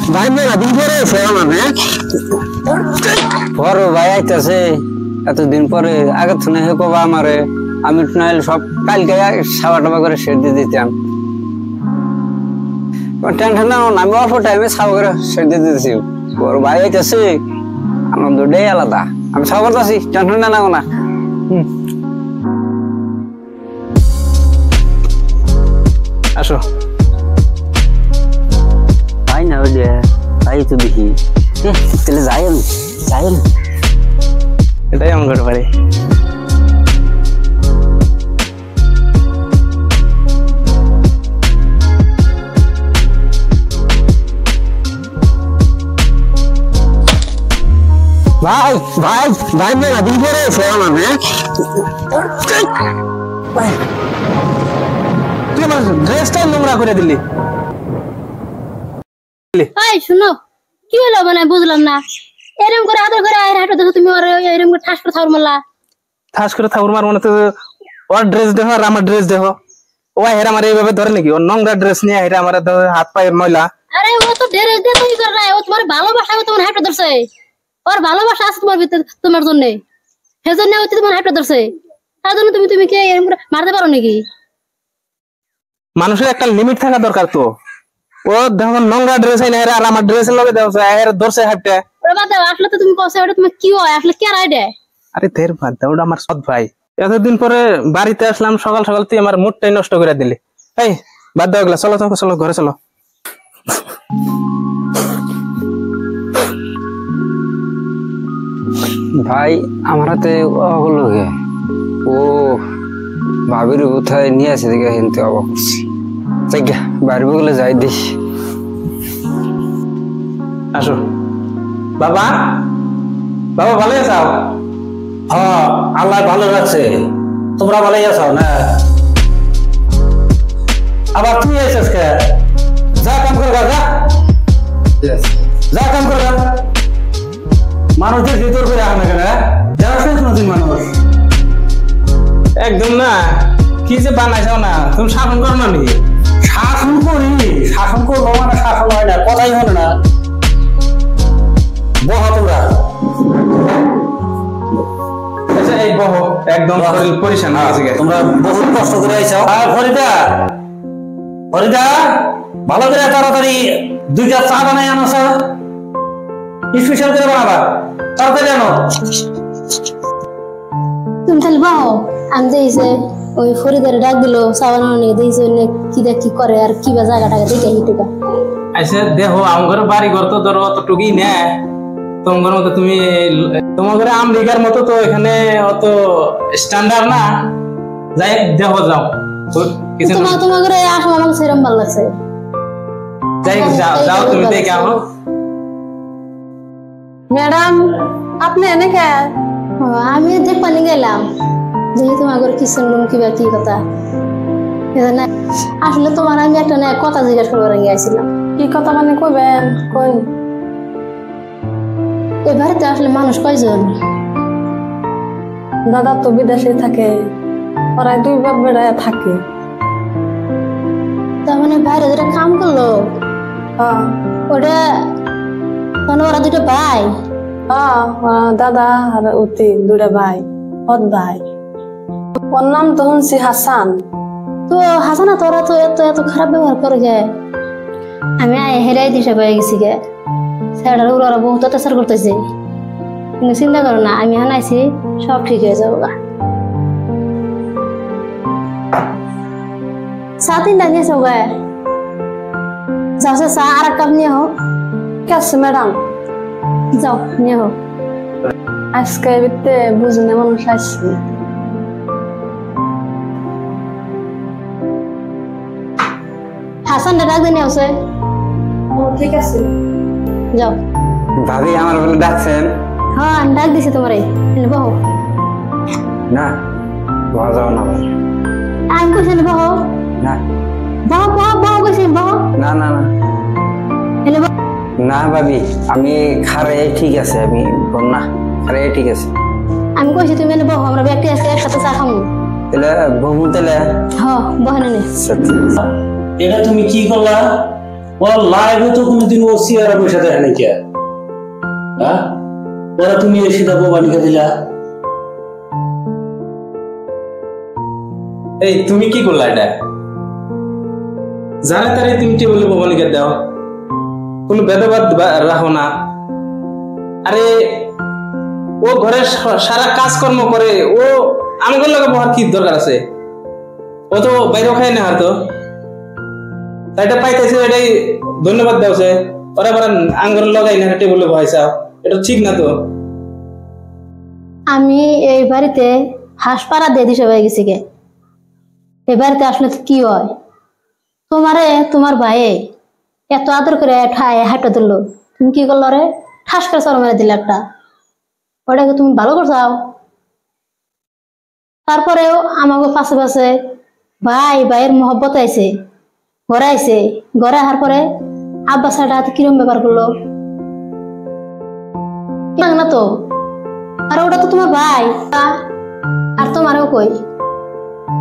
ভাই মেলা দিন পরে বড় ভাই আইতাছে এতদিন পরে আগে তো না কবা আমারে আমি নাইলে সব কালকে সাবা টাবা করে সেট দিয়ে দিতাম টেনশন না আমি অল্প টাইমে সাবা করে সেট দিয়ে দিতেছি বড় ভাই আইতাছে আনন্দটাই আলাদা আমি সাবা করতেছি টেনশন না না আসো ভাই না ওই ভাই তো দেখি তাহলে যাই এটাই এমন করতে পারি ভাই ভাই ভাই মেলা দিন পরে আমার তুই আমার ড্রেসটা নোংরা করে দিলি শুনো কি হলো মানে বুঝলাম না এরকম করে আদর করে আয়ের হাঁটো দেখো তুমি এরকম করে ঠাস করে থাউর মারলা ঠাস করে থাউর মার মানে তো ওর ড্রেস দেখো আর আমার ড্রেস দেখো ও হেরা আমার এইভাবে ধরে নাকি ওর নোংরা ড্রেস নিয়ে হেরা আমার হাত পায়ের ময়লা আরে ও তো ড্রেস দিয়ে তুমি করে ও তোমার ভালোবাসা ও তোমার হাঁটো ধরছে ওর ভালোবাসা আছে তোমার ভিতরে তোমার জন্য সেজন্য ও তোমার হাঁটো ধরছে তার জন্য তুমি তুমি কি এরকম করে মারতে পারো নাকি মানুষের একটা লিমিট থাকা দরকার তো ও দেখো নোংরা ড্রেস আইনা আর আমার ড্রেসের লগে দেখো এর ধরছে হাঁটতে ওরে বাদ দাও আসলে তো তুমি কইছো ওটা তুমি কি হয় আসলে কে রাইড আরে তের বাদ দাও ওটা আমার সৎ ভাই এতদিন পরে বাড়িতে আসলাম সকাল সকাল তুই আমার মুডটাই নষ্ট করে দিলি এই বাদ দাও এগুলা চলো চলো চলো ঘরে চলো ভাই আমার হাতে ওগুলো ও ভাবির কোথায় নিয়ে আসে দেখে হিনতে অবাক করছি বাইরে গুলো যাই দিস আসো বাবা বাবা ভালো আছো হ্যাঁ আল্লাহ ভালো রাখছে তোমরা ভালোই আছো না আবার তুই এসেছ কে যা কাম কর যা কাম কর মানুষের ভিতর করে আনা কেন যারা শেষ নতুন মানুষ একদম না কি যে বানাইছো না তুমি শাসন করো না নি শাসন করি শাসন করবো মানে শাসন হয় না কথাই হয় না বহা তোমরা আচ্ছা এই বহো একদম শরীর পরিষ্কার না আছে তোমরা বহুত কষ্ট করে আইছো আর ফরিদা ফরিদা ভালো করে তাড়াতাড়ি দুইটা চা বানাই আনো স্যার স্পেশাল করে বানাবা তাড়াতাড়ি আনো তুমি তাহলে বাও আমি দেখছে ওই ফরিদার ডাক দিল সাবানো নিয়ে দেখছে কি দেখ কি করে আর কি বা জায়গাটাকে দেখে হিটুকা আচ্ছা দেখো আমার বাড়ি ঘর তো ধরো অতটুকুই না তোমার মতো তুমি তোমার ঘরে আমেরিকার মতো তো এখানে অত স্ট্যান্ডার্ড না যাই দেখো যাও তোমার ঘরে আসো আমার সেরকম ভালো লাগছে যাই যাও তুমি দেখে আনো ম্যাডাম আপনি এনে কে আমি দেখবানি গেলাম যেহেতু আমার কিচেন রুম কিবা কি কথা আসলে তোমার আমি একটা না কথা জিজ্ঞাসা করবার গিয়েছিলাম কি কথা মানে কইবেন কই এই বাড়িতে আসলে মানুষ কয়জন দাদা তো বিদেশে থাকে ওরা দুই বাপ বেড়ায় থাকে তার মানে বাইরে যেটা কাম করলো ওটা মানে ওরা দুটো ভাই দাদা আর উতি দুটা ভাই হদ ভাই ওর নাম তো শুনছি হাসান তো হাসানা তোরা তো এত এত খারাপ ব্যবহার করে গে আমি হেরাই দিশে পেয়ে গেছি গে স্যার ওরা বহুত অত্যাচার করতেছে কিন্তু চিন্তা করো না আমি আনাইছি সব ঠিক হয়ে যাবো গা চা তিনটা নিয়েছো গে যাও চা আর এক কাপ নিয়ে হোক ঠিক আছে ম্যাডাম যাও নিয়ে হোক আজকে বিতে বুঝলে মানুষ আসছে হাসান ডাক দিয়ে নিয়ে ঠিক আছে যাও ভাবি আমার বলে ডাকছেন হ্যাঁ আমি ডাক দিছি তোমারে বহো না বহা যাও না আমি কইছি বহো না বহো বহো বহো কইছি বহো না না না না ভাবি আমি খারে ঠিক আছে আমি না খারে ঠিক আছে আমি কইছি তুমি বহো আমরা ব্যক্তি আছে একসাথে চা খামু তাহলে বহু তাহলে হ্যাঁ বহনে নে এটা তুমি কি করলা ওর লাইভে তো কোনোদিন ও চেয়ারে বসে দেখে নাকি? হ্যাঁ, ওরা তুমি এসে দেবো বানিয়ে দিলা। এই তুমি কি করলা এটা? জানে তারে তুমি টেবিলে ভবানীকে দাও, কোনো ভেদাভেদ রাখো না। আরে ও ঘরে সারা কাজকর্ম করে, ও আমাদের লগে বহার কি দরকার আছে? ও তো বাইরেও খাই না হয়তো, তাই এটা পাইতেছে, এটাই ধন্যবাদ দেওছে। ওরা আবার আঙ্গুর লগাই না টেবিলে বহাইছাও, এটা ঠিক না তো। আমি এই বাড়িতে হাঁস পাড়া দিয়ে দিশে হয়ে গেছি গে। এই বাড়িতে আসলে কি হয়, তোমারে তোমার ভাইয়ে এত আদর করে ঠায় হাঁটা দিল, তুমি কি করলো রে? ঠাস করে সর মেরে দিলে একটা, ওটাকে তুমি ভালো করছাও। তারপরেও আমাকে পাশে পাশে ভাইয়ের মহব্বত আইছে, ঘরে আইছে, ঘরে আসার পরে আব্বা সাটা কিরম ব্যাপার করলো না তো। আর ওটা তো তোমার ভাই, আর তোমারও কই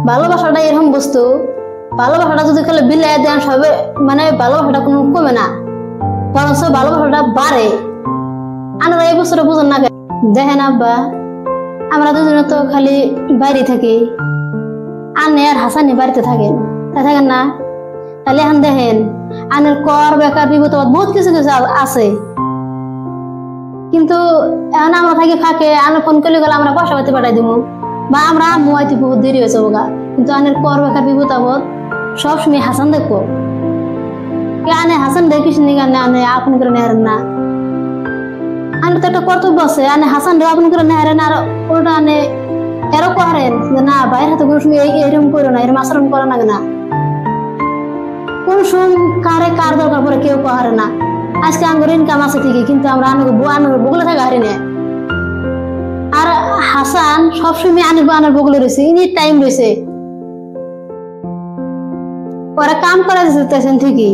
ভালোবাসাটা এরকম বস্তু, ভালোবাসাটা যদি খালি বিলাই দেন সবে মানে ভালোবাসাটা কোনো কমে না, বরঞ্চ ভালোবাসাটা বাড়ে। আমরা এই বছরে বুঝেন না দেখেন আব্বা, আমরা দুজনে তো খালি বাইরে থাকি, আনে আর হাসানি বাড়িতে থাকেন, তাই থাকেন না? তাহলে এখন দেখেন আনের কর বেকার বিপদ বহুত কিছু কিছু আছে, কিন্তু এখন আমরা থাকি ফাঁকে, আনে ফোন করলে গেলে আমরা পয়সা পাতি পাঠাই দিব, বা আমরা মোয়াইতে বহুত দেরি হয়েছে বোকা, কিন্তু আনের কর বেকার বিপদ আপদ সবসময় হাসান দেখবো। আনে হাসান দেখিস নি গানে আনে আপন করে নেহারেন না, আনে তো একটা কর্তব্য আছে, আনে হাসান রে আপন করে নেহারেন, আর ওটা আনে এরও করেন যে না বাইরে হাতে কোনো সময় এরকম করো না, এরকম আচরণ করে না, না কোন সময় কারে কার দরকার পরে কেউ পারে না। আজকে আঙ্গুর ইনকাম আছে ঠিকই, কিন্তু আমরা আনুর বগুলে থাকা হারি না। আর হাসান সবসময় আনের বগুলে রয়েছে, ইনি টাইম রয়েছে, ওরা কাম করা যেতেছেন ঠিকই,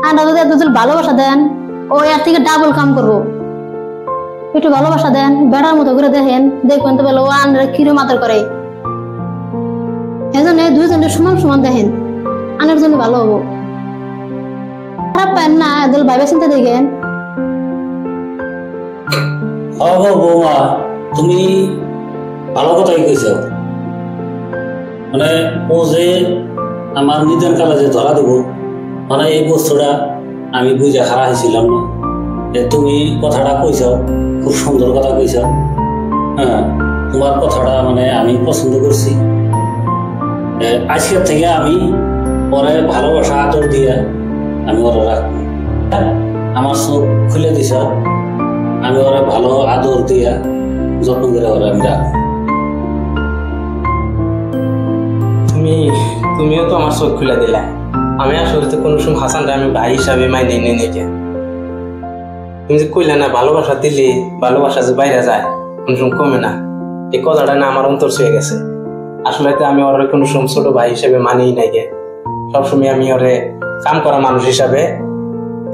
আমরা যদি এত ভালোবাসা দেন ও এর থেকে ডাবল কাম করবো। একটু ভালোবাসা দেন, বেড়ার মতো করে দেখেন, দেখবেন তো বলে ও আনরা কিরম আদর করে। এই জন্য দুইজনের সমান সমান দেখেন, আনের জন্য ভালো হবো। খারাপ পান না, এদের ভাইবা চিন্তা দেখেন। বৌমা তুমি ভালো কথাই কইছ, মানে ও যে আমার নিদান কালে যে ধরা দেবো, মানে এই বস্তুটা আমি বুঝে হারা হয়েছিলাম না। তুমি কথাটা কইছ, খুব সুন্দর কথা কইছ। হ্যাঁ, তোমার কথাটা মানে আমি পছন্দ করছি। আজকের থেকে আমি ওরে ভালোবাসা আদর দিয়ে আমি ওরা রাখবো। আমার চোখ খুলে দিছ, আমি ওরা ভালো আদর দিয়া যত্ন করে ওরা আমি রাখবো। তুমিও তো আমার চোখ খুলে দিলা। আমি আসলে তো কোনো সময় হাসানটা আমি ভাই হিসাবে মাইনে নিয়ে নিকে। তুমি যে কইলে না ভালোবাসা দিলে ভালোবাসা যে বাইরে যায় কোনো সময় কমে না, এই কথাটা না আমার অন্তর ছুঁয়ে গেছে। আসলে তো আমি ওর কোনো সময় ছোট ভাই হিসেবে মানিই নাই গে, সবসময় আমি ওরে কাম করা মানুষ হিসাবে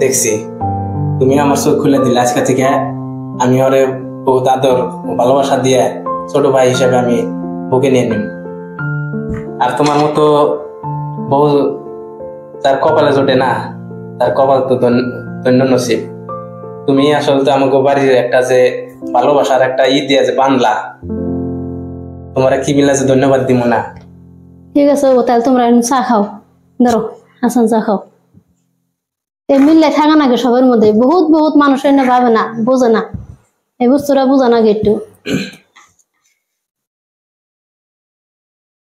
দেখছি। তুমি আমার চোখ খুলে দিলে, আজকে থেকে আমি ওরে বহুত আদর ভালোবাসা দিয়ে ছোট ভাই হিসাবে আমি বুকে নিয়ে নিব। আর তোমার মতো বহু তার কপালে জোটে না, তার কপাল তো ধন্য নসিব। তুমি আসলে তো আমাকে বাড়ির একটা যে ভালোবাসার একটা দিয়ে যে বানলা, তোমার কি মিলা যে ধন্যবাদ দিব না। ঠিক আছে, ও তাহলে তোমরা চা খাও, ধরো হাসান চা খাও। এই মিললে থাকা নাকি সবার মধ্যে, বহুত বহুত মানুষের না ভাবে না, বোঝে না, এই বস্তুটা বোঝা নাকি একটু।